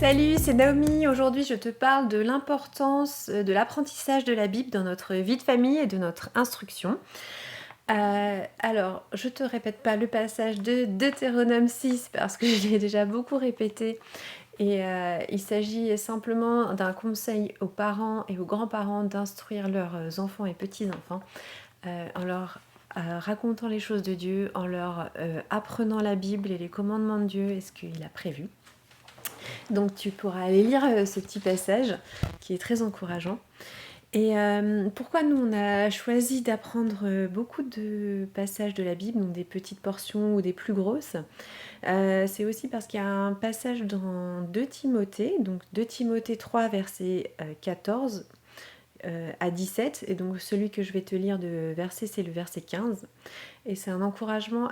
Salut, c'est Naomi. Aujourd'hui, je te parle de l'importance de l'apprentissage de la Bible dans notre vie de famille et de notre instruction. Alors, je te répète pas le passage de Deutéronome 6 parce que je l'ai déjà beaucoup répété. Et il s'agit simplement d'un conseil aux parents et aux grands-parents d'instruire leurs enfants et petits-enfants en leur racontant les choses de Dieu, en leur apprenant la Bible et les commandements de Dieu et ce qu'il a prévu. Donc tu pourras aller lire ce petit passage qui est très encourageant. Et pourquoi nous on a choisi d'apprendre beaucoup de passages de la Bible, donc des petites portions ou des plus grosses, c'est aussi parce qu'il y a un passage dans 2 Timothée, donc 2 Timothée 3 verset 14 à 17, et donc celui que je vais te lire de verset c'est le verset 15, et c'est un encouragement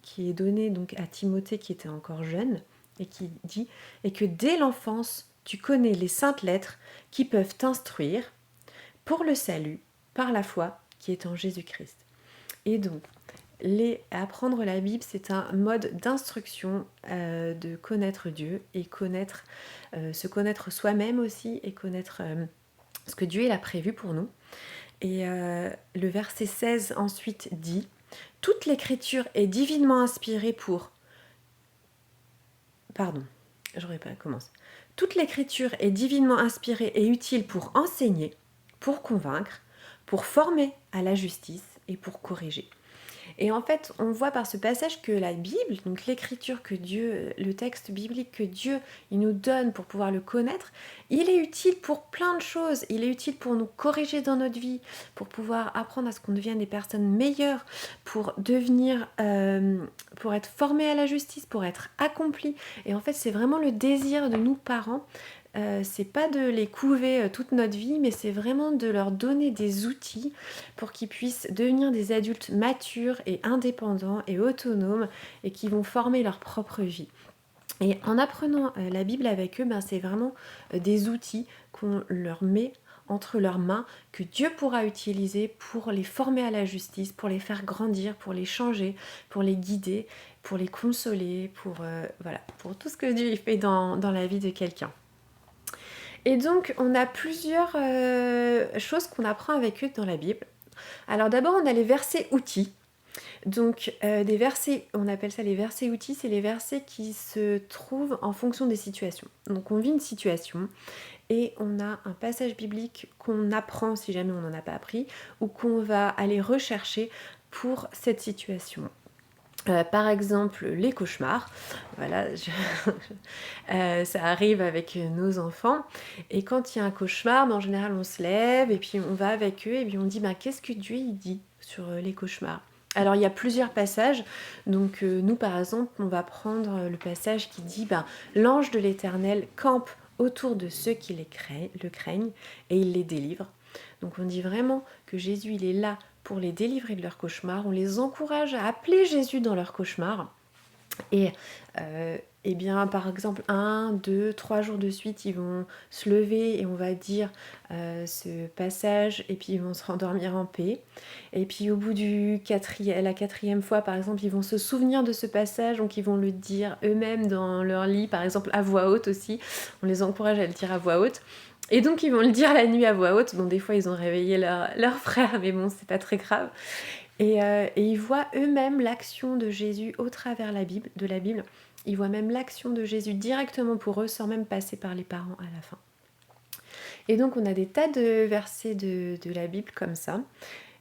qui est donné donc à Timothée qui était encore jeune, et qui dit « Et que dès l'enfance, tu connais les saintes lettres qui peuvent t'instruire pour le salut par la foi qui est en Jésus-Christ. » Et donc, apprendre la Bible, c'est un mode d'instruction de connaître Dieu et se connaître soi-même aussi et connaître ce que Dieu il a prévu pour nous. Et le verset 16 ensuite dit « Toute l'écriture est divinement inspirée pour... » Pardon, j'aurais pas commencé. « Toute l'écriture est divinement inspirée et utile pour enseigner, pour convaincre, pour former à la justice et pour corriger. » Et en fait, on voit par ce passage que la Bible, donc l'écriture que Dieu, le texte biblique que Dieu il nous donne pour pouvoir le connaître, il est utile pour plein de choses. Il est utile pour nous corriger dans notre vie, pour pouvoir apprendre à ce qu'on devienne des personnes meilleures, pour devenir, pour être formés à la justice, pour être accomplis. Et en fait, c'est vraiment le désir de nous parents. C'est pas de les couver toute notre vie, mais c'est vraiment de leur donner des outils pour qu'ils puissent devenir des adultes matures et indépendants et autonomes et qui vont former leur propre vie. Et en apprenant la Bible avec eux, c'est vraiment des outils qu'on leur met entre leurs mains, que Dieu pourra utiliser pour les former à la justice, pour les faire grandir, pour les changer, pour les guider, pour les consoler, pour tout ce que Dieu fait dans la vie de quelqu'un. Et donc, on a plusieurs choses qu'on apprend avec eux dans la Bible. Alors d'abord, on a les versets outils. Donc, des versets, on appelle ça les versets outils, c'est les versets qui se trouvent en fonction des situations. Donc, on vit une situation et on a un passage biblique qu'on apprend si jamais on n'en a pas appris ou qu'on va aller rechercher pour cette situation. Par exemple, les cauchemars, voilà, ça arrive avec nos enfants, et quand il y a un cauchemar, en général on se lève, et puis on va avec eux, et puis on dit qu'est-ce que Dieu il dit sur les cauchemars. Alors il y a plusieurs passages, donc nous par exemple, on va prendre le passage qui dit l'ange de l'Éternel campe autour de ceux qui le craignent, et il les délivre. Donc on dit vraiment que Jésus il est là pour les délivrer de leurs cauchemars. On les encourage à appeler Jésus dans leurs cauchemars. Et bien par exemple 1, 2, 3 jours de suite ils vont se lever et on va dire ce passage et puis ils vont se rendormir en paix, et puis au bout la quatrième fois par exemple ils vont se souvenir de ce passage, donc ils vont le dire eux-mêmes dans leur lit, par exemple à voix haute aussi, on les encourage à le dire à voix haute. Et donc ils vont le dire la nuit à voix haute. Bon, des fois ils ont réveillé leur frère, mais bon, c'est pas très grave. Et ils voient eux-mêmes l'action de Jésus au travers de la Bible. Ils voient même l'action de Jésus directement pour eux, sans même passer par les parents à la fin. Et donc on a des tas de versets de la Bible comme ça.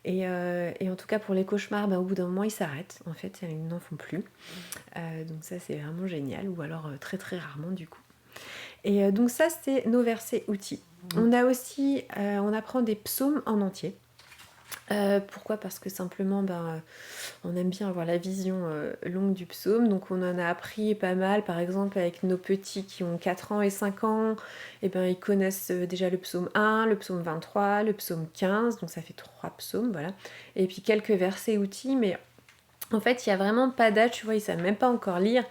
Et en tout cas pour les cauchemars, au bout d'un moment ils s'arrêtent. En fait, ils n'en font plus. Donc ça c'est vraiment génial. Ou alors très très rarement du coup. Et donc ça, c'est nos versets outils. On a aussi, on apprend des psaumes en entier. Pourquoi ? Parce que simplement, on aime bien avoir la vision longue du psaume. Donc on en a appris pas mal. Par exemple, avec nos petits qui ont 4 ans et 5 ans, ils connaissent déjà le psaume 1, le psaume 23, le psaume 15. Donc ça fait 3 psaumes, voilà. Et puis quelques versets outils, mais En fait, il y a vraiment pas d'âge, tu vois? Ils savent même pas encore lire,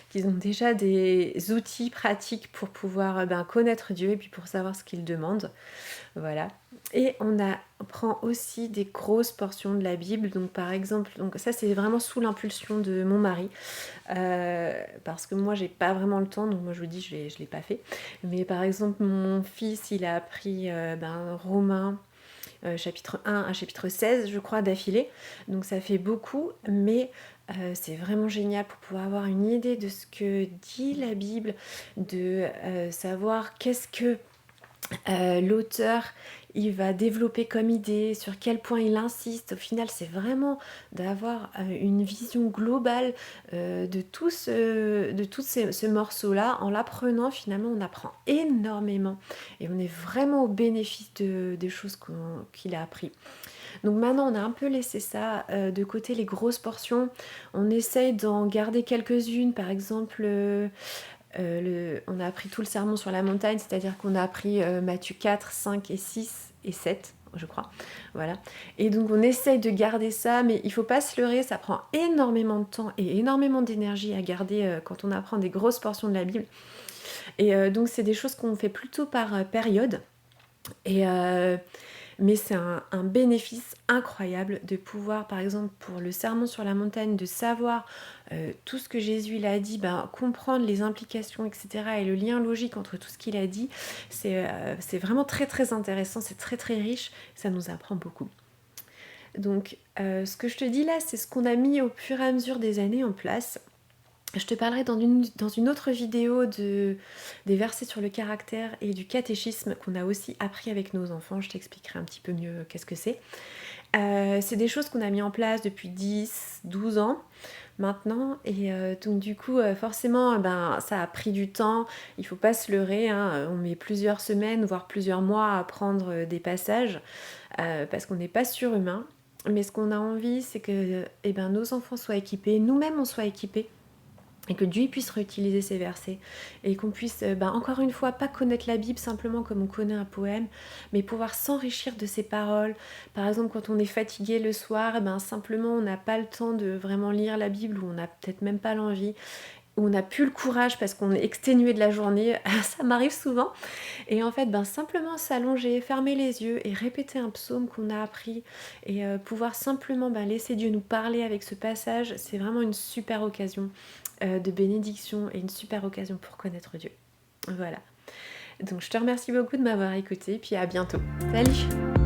qu'ils ont déjà des outils pratiques pour pouvoir, connaître Dieu et puis pour savoir ce qu'il demande. Voilà. Et on prend aussi des grosses portions de la Bible. Donc par exemple, donc ça c'est vraiment sous l'impulsion de mon mari, parce que moi j'ai pas vraiment le temps, donc moi je vous dis je l'ai pas fait. Mais par exemple mon fils il a appris Romains chapitre 1 à chapitre 16 je crois d'affilée. Donc ça fait beaucoup, mais c'est vraiment génial pour pouvoir avoir une idée de ce que dit la Bible, de savoir qu'est-ce que l'auteur il va développer comme idée, sur quel point il insiste. Au final, c'est vraiment d'avoir une vision globale de tout ce morceau-là. En l'apprenant, finalement, on apprend énormément et on est vraiment au bénéfice des choses qu'il a appris. Donc maintenant, on a un peu laissé ça de côté, les grosses portions. On essaye d'en garder quelques-unes, par exemple. On a appris tout le sermon sur la montagne, c'est-à-dire qu'on a appris Matthieu 4, 5 et 6 et 7, je crois. Voilà. Et donc on essaye de garder ça, mais il faut pas se leurrer, ça prend énormément de temps et énormément d'énergie à garder quand on apprend des grosses portions de la Bible. Et donc c'est des choses qu'on fait plutôt par période. Et mais c'est un bénéfice incroyable de pouvoir, par exemple, pour le sermon sur la montagne, de savoir tout ce que Jésus il a dit, comprendre les implications, etc. et le lien logique entre tout ce qu'il a dit. C'est vraiment très très intéressant, c'est très très riche, ça nous apprend beaucoup. Donc ce que je te dis là, c'est ce qu'on a mis au fur et à mesure des années en place. Je te parlerai dans une autre vidéo des versets sur le caractère et du catéchisme qu'on a aussi appris avec nos enfants. Je t'expliquerai un petit peu mieux qu'est-ce que c'est. C'est des choses qu'on a mis en place depuis 10, 12 ans maintenant. Et donc du coup, forcément, ça a pris du temps. Il ne faut pas se leurrer, hein. On met plusieurs semaines, voire plusieurs mois à apprendre des passages parce qu'on n'est pas surhumain. Mais ce qu'on a envie, c'est que nos enfants soient équipés, nous-mêmes on soit équipés et que Dieu puisse réutiliser ces versets et qu'on puisse, encore une fois, pas connaître la Bible simplement comme on connaît un poème, mais pouvoir s'enrichir de ces paroles. Par exemple, quand on est fatigué le soir, simplement on n'a pas le temps de vraiment lire la Bible ou on n'a peut-être même pas l'envie, ou on n'a plus le courage parce qu'on est exténué de la journée, ça m'arrive souvent. Et en fait, simplement s'allonger, fermer les yeux et répéter un psaume qu'on a appris et pouvoir simplement laisser Dieu nous parler avec ce passage, c'est vraiment une super occasion de bénédiction et une super occasion pour connaître Dieu. Voilà. Donc je te remercie beaucoup de m'avoir écouté, puis à bientôt. Salut!